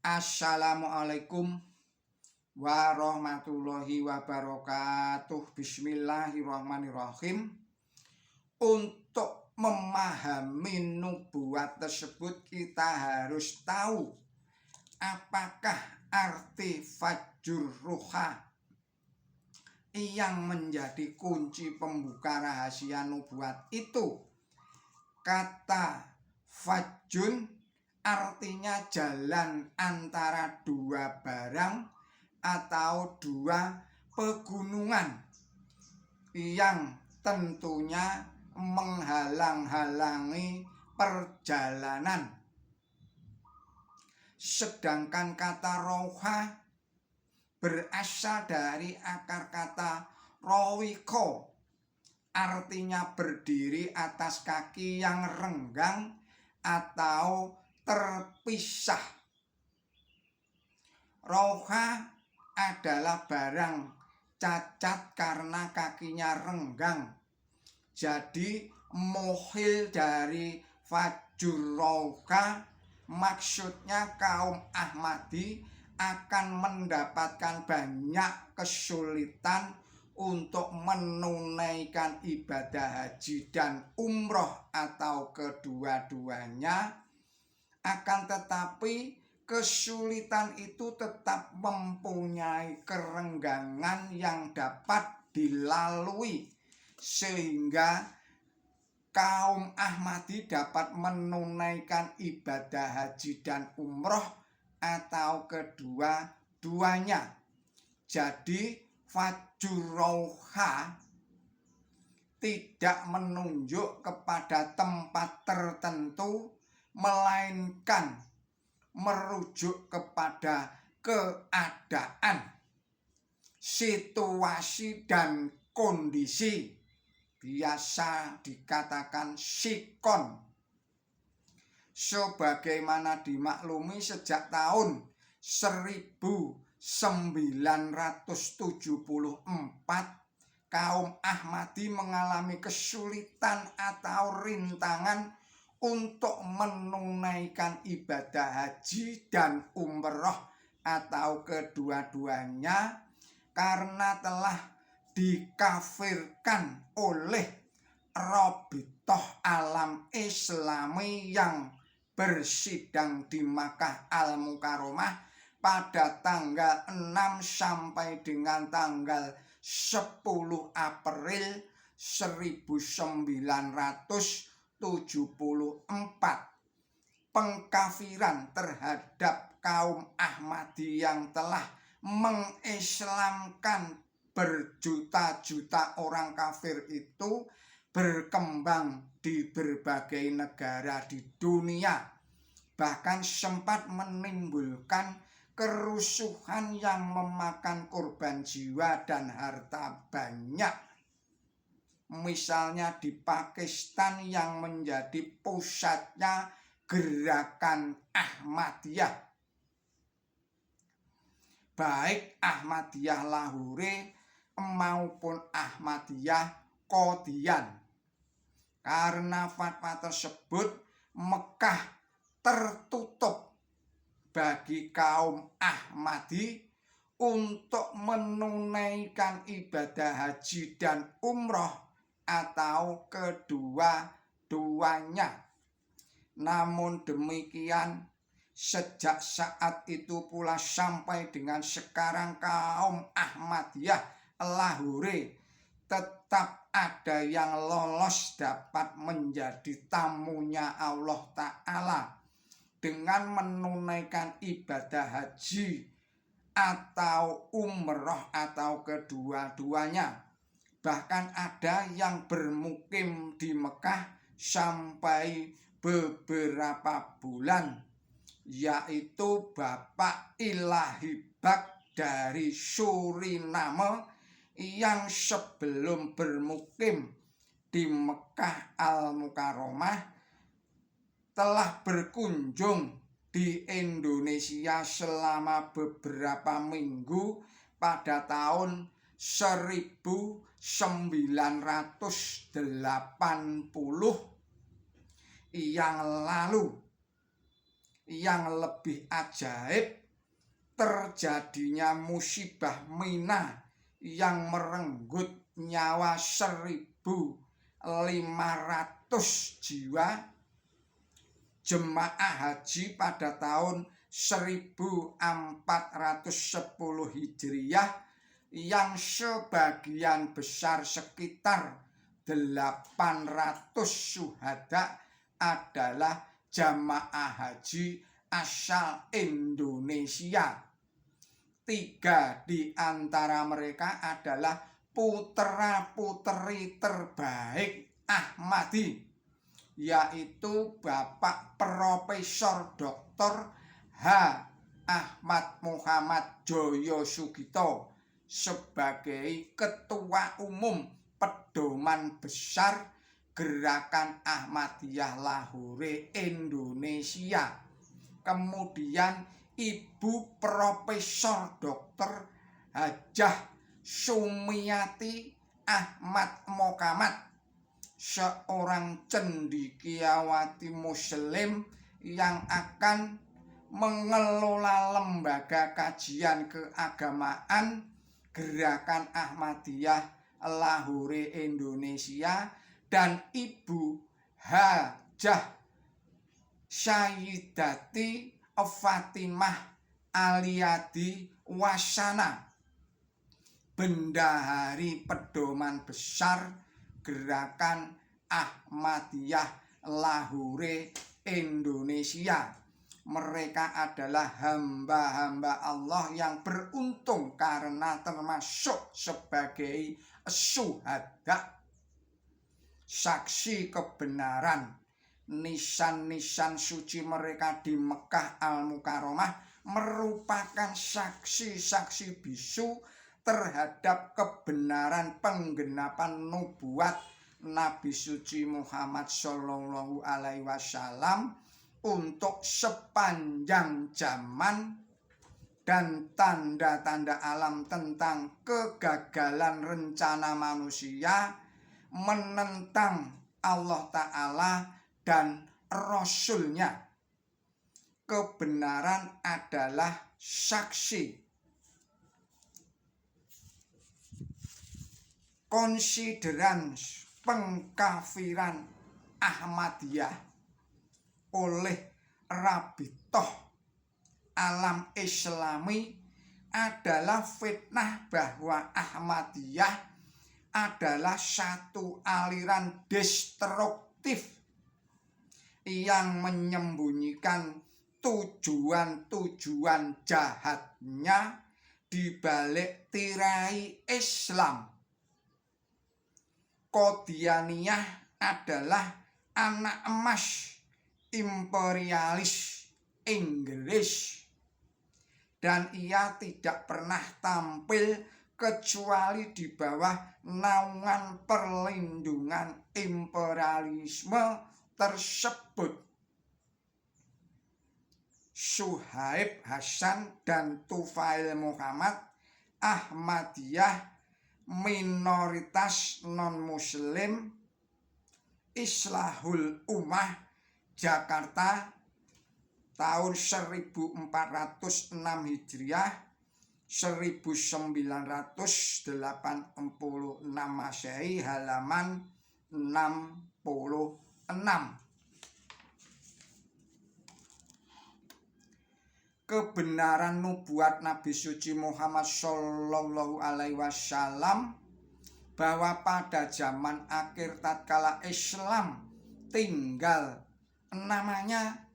Assalamualaikum warahmatullahi wabarakatuh. Bismillahirrahmanirrahim. Untuk memahami nubuat tersebut kita harus tahu apakah arti fajur ruha yang menjadi kunci pembuka rahasia nubuat itu. Kata fajun artinya jalan antara dua barang atau dua pegunungan yang tentunya menghalang-halangi perjalanan. Sedangkan kata roha berasal dari akar kata rowiko, artinya berdiri atas kaki yang renggang atau terpisah. Roha adalah barang cacat karena kakinya renggang. Jadi mohil dari fajur roha maksudnya kaum Ahmadi akan mendapatkan banyak kesulitan untuk menunaikan ibadah haji dan umroh atau kedua-duanya. Akan tetapi kesulitan itu tetap mempunyai kerenggangan yang dapat dilalui, sehingga kaum Ahmadi dapat menunaikan ibadah haji dan umroh atau kedua-duanya. Jadi fajur roha tidak menunjuk kepada tempat tertentu, melainkan merujuk kepada keadaan, situasi dan kondisi. Biasa dikatakan sikon. Sebagaimana dimaklumi sejak tahun 1974 kaum Ahmadi mengalami kesulitan atau rintangan untuk menunaikan ibadah haji dan umroh atau kedua-duanya karena telah dikafirkan oleh Rabithah Alam Islami yang bersidang di Makkah Al-Mukarramah pada tanggal 6 sampai dengan tanggal 10 April 1974. Pengkafiran terhadap kaum Ahmadi yang telah mengislamkan berjuta-juta orang kafir itu berkembang di berbagai negara di dunia, bahkan sempat menimbulkan kerusuhan yang memakan korban jiwa dan harta banyak. Misalnya di Pakistan yang menjadi pusatnya gerakan Ahmadiyah, baik Ahmadiyah Lahore maupun Ahmadiyah Qadian. Karena fatwa tersebut, Mekah tertutup bagi kaum Ahmadi untuk menunaikan ibadah haji dan umroh atau kedua-duanya. Namun demikian, sejak saat itu pula sampai dengan sekarang kaum Ahmadiyah Lahore tetap ada yang lolos dapat menjadi tamunya Allah Ta'ala dengan menunaikan ibadah haji atau umroh atau kedua-duanya. Bahkan ada yang bermukim di Mekah sampai beberapa bulan, yaitu Bapak Ilahi Bak dari Suriname yang sebelum bermukim di Makkah Al-Mukarramah telah berkunjung di Indonesia selama beberapa minggu pada tahun 1980 yang lalu. yang lebih ajaib, terjadinya musibah Mina yang merenggut nyawa 1.500 jiwa jemaah haji pada tahun 1410 Hijriah, yang sebagian besar sekitar 800 syuhada adalah jamaah haji asal Indonesia. 3 di antara mereka adalah putra-putri terbaik Ahmadi, yaitu Bapak Profesor Dr. H. Ahmad Muhammad Joyo Sugito sebagai Ketua Umum Pedoman Besar Gerakan Ahmadiyah Lahore Indonesia. Kemudian Ibu Profesor Dr. Hajah Sumiati Ahmad Mokamad, seorang cendekiawati muslim yang akan mengelola lembaga kajian keagamaan Gerakan Ahmadiyah Lahore Indonesia, dan Ibu Hajah Sayyidati Fatimah Aliyadi Wasana, Bendahari Pedoman Besar Gerakan Ahmadiyah Lahore Indonesia. Mereka adalah hamba-hamba Allah yang beruntung karena termasuk sebagai syuhada, saksi kebenaran. Nisan-nisan suci mereka di Mekah Al-Mukarramah merupakan saksi-saksi bisu terhadap kebenaran penggenapan nubuat Nabi suci Muhammad Shallallahu Alaihi Wasallam untuk sepanjang zaman, dan tanda-tanda alam tentang kegagalan rencana manusia menentang Allah Ta'ala dan Rasul-Nya. Kebenaran adalah saksi. Konsideran pengkafiran Ahmadiyah oleh Rabitoh Alam Islami adalah fitnah bahwa Ahmadiyah adalah satu aliran destruktif yang menyembunyikan tujuan-tujuan jahatnya di balik tirai Islam. Qadianiyah adalah anak emas imperialis Inggris, dan ia tidak pernah tampil kecuali di bawah naungan perlindungan imperialisme tersebut. Suhaib Hasan dan Tufail Muhammad, Ahmadiyah minoritas non-muslim, Islahul Ummah, Jakarta, tahun 1406 Hijriah, 1986 Masehi, halaman 66. Kebenaran nubuat Nabi suci Muhammad Shallallahu Alaihi Wasallam bahwa pada zaman akhir tatkala Islam tinggal namanya,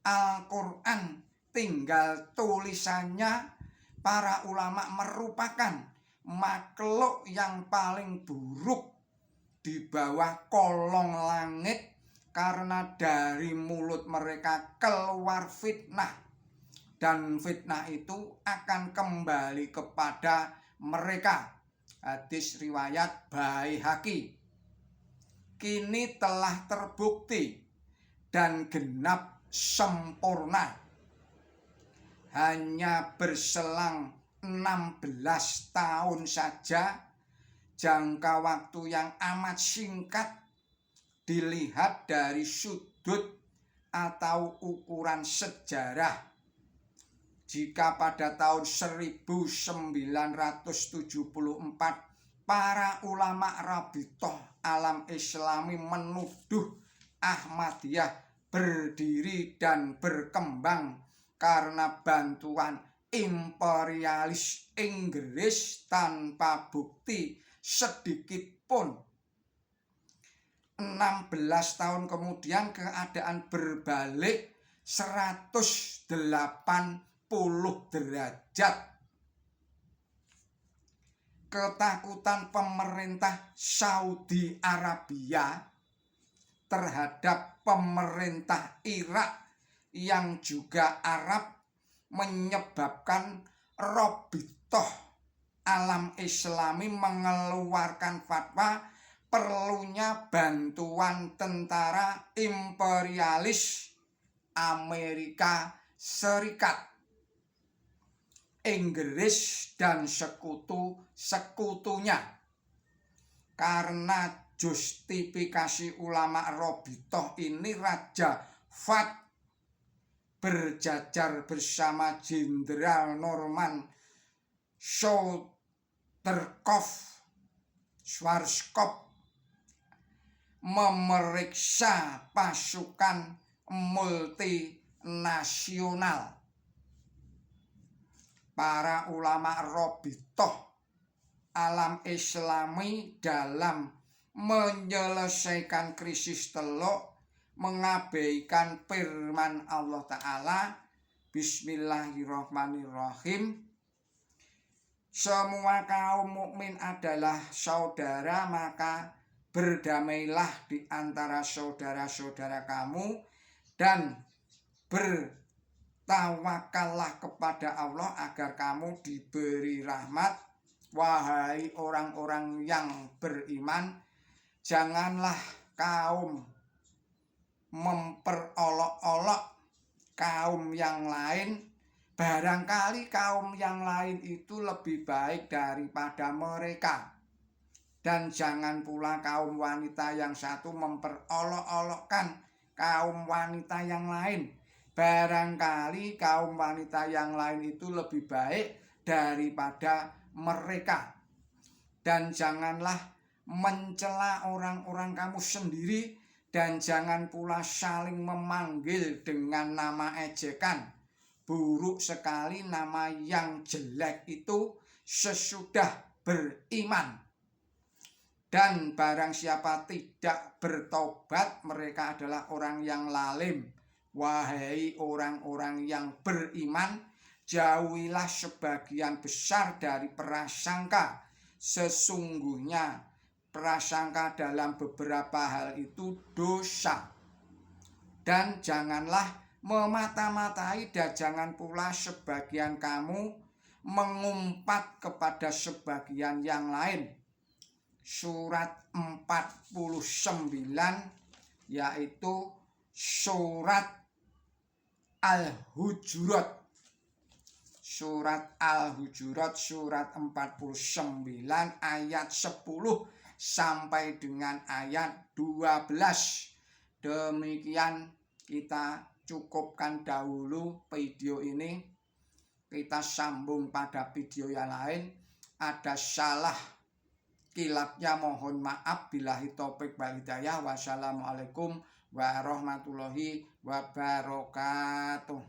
Al-Quran tinggal tulisannya, para ulama merupakan makhluk yang paling buruk di bawah kolong langit, karena dari mulut mereka keluar fitnah, dan fitnah itu akan kembali kepada mereka. Hadis riwayat Baihaqi. Kini telah terbukti dan genap sempurna. Hanya berselang 16 tahun saja, jangka waktu yang amat singkat dilihat dari sudut atau ukuran sejarah. Jika pada tahun 1974 para ulama Rabithah Alam Islami menuduh Ahmadiyah berdiri dan berkembang karena bantuan imperialis Inggris tanpa bukti sedikit pun. 16 tahun kemudian keadaan berbalik 180 derajat. Ketakutan pemerintah Saudi Arabia terhadap pemerintah Irak yang juga Arab menyebabkan Rabithah Alam Islami mengeluarkan fatwa perlunya bantuan tentara imperialis Amerika Serikat, Inggris dan sekutu-sekutunya, karena justifikasi ulama Rabithah ini Raja Fahd berjajar bersama Jenderal Norman Schwarzkopf memeriksa pasukan multinasional. Para ulama Rabithah Alam Islami dalam menyelesaikan krisis Teluk mengabaikan firman Allah Ta'ala, Bismillahirrahmanirrahim, semua kaum mukmin adalah saudara, maka berdamailah di antara saudara-saudara kamu dan bertawakallah kepada Allah agar kamu diberi rahmat. Wahai orang-orang yang beriman, janganlah kaum memperolok-olok kaum yang lain, barangkali kaum yang lain itu lebih baik daripada mereka. Dan jangan pula kaum wanita yang satu memperolok-olokkan kaum wanita yang lain, barangkali kaum wanita yang lain itu lebih baik daripada mereka. Dan janganlah mencela orang-orang kamu sendiri, dan jangan pula saling memanggil dengan nama ejekan. Buruk sekali nama yang jelek itu sesudah beriman. Dan barang siapa tidak bertobat, mereka adalah orang yang lalim. Wahai orang-orang yang beriman, jauhilah sebagian besar dari prasangka. Sesungguhnya prasangka dalam beberapa hal itu dosa. Dan janganlah memata-matai, dan jangan pula sebagian kamu mengumpat kepada sebagian yang lain. Surat 49, yaitu surat Al-Hujurat. Surat Al-Hujurat surat 49 ayat 10 sampai dengan ayat 12. Demikian kita cukupkan dahulu video ini. Kita sambung pada video yang lain. Ada salah kilapnya mohon maaf. Billahi taufik wal hidayah. Wassalamualaikum warahmatullahi wabarakatuh.